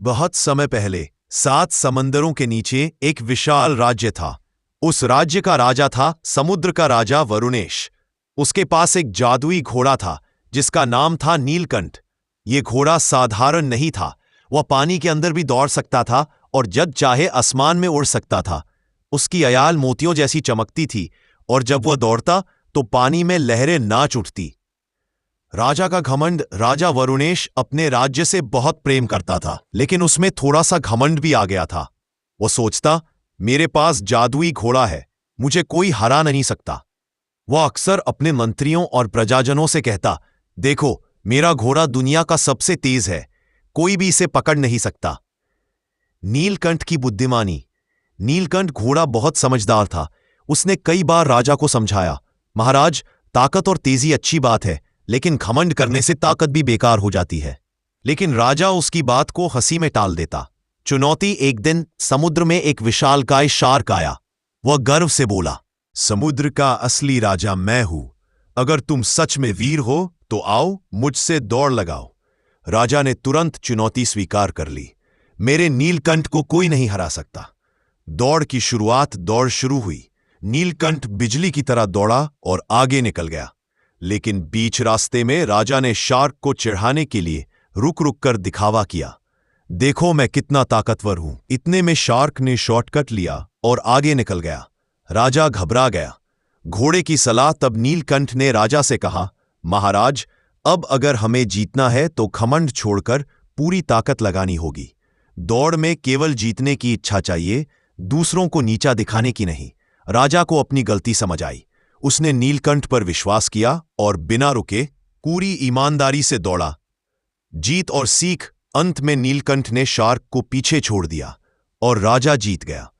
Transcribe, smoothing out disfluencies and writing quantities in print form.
बहुत समय पहले 7 समंदरों के नीचे एक विशाल राज्य था। उस राज्य का राजा था समुद्र का राजा वरुणेश। उसके पास एक जादुई घोड़ा था जिसका नाम था नीलकंठ। ये घोड़ा साधारण नहीं था, वह पानी के अंदर भी दौड़ सकता था और जब चाहे आसमान में उड़ सकता था। उसकी अयाल मोतियों जैसी चमकती थी और जब वह दौड़ता तो पानी में लहरें नाच उठती। राजा का घमंड। राजा वरुणेश अपने राज्य से बहुत प्रेम करता था, लेकिन उसमें थोड़ा सा घमंड भी आ गया था। वो सोचता, मेरे पास जादुई घोड़ा है, मुझे कोई हरा नहीं सकता। वह अक्सर अपने मंत्रियों और प्रजाजनों से कहता, देखो, मेरा घोड़ा दुनिया का सबसे तेज है, कोई भी इसे पकड़ नहीं सकता। नीलकंठ की बुद्धिमानी। नीलकंठ घोड़ा बहुत समझदार था। उसने कई बार राजा को समझाया, महाराज, ताकत और तेजी अच्छी बात है, लेकिन घमंड करने से ताकत भी बेकार हो जाती है। लेकिन राजा उसकी बात को हंसी में टाल देता। चुनौती। एक दिन समुद्र में एक विशालकाय शार्क आया। वह गर्व से बोला, समुद्र का असली राजा मैं हूं। अगर तुम सच में वीर हो तो आओ, मुझसे दौड़ लगाओ। राजा ने तुरंत चुनौती स्वीकार कर ली। मेरे नीलकंठ को कोई नहीं हरा सकता। दौड़ की शुरुआत। दौड़ शुरू हुई। नीलकंठ बिजली की तरह दौड़ा और आगे निकल गया। लेकिन बीच रास्ते में राजा ने शार्क को चिढ़ाने के लिए रुक रुक कर दिखावा किया, देखो मैं कितना ताकतवर हूं। इतने में शार्क ने शॉर्टकट लिया और आगे निकल गया। राजा घबरा गया। घोड़े की सलाह। तब नीलकंठ ने राजा से कहा, महाराज, अब अगर हमें जीतना है तो घमंड छोड़कर पूरी ताकत लगानी होगी। दौड़ में केवल जीतने की इच्छा चाहिए, दूसरों को नीचा दिखाने की नहीं। राजा को अपनी गलती समझ आई। उसने नीलकंठ पर विश्वास किया और बिना रुके पूरी ईमानदारी से दौड़ा। जीत और सीख। अंत में नीलकंठ ने शार्क को पीछे छोड़ दिया और राजा जीत गया।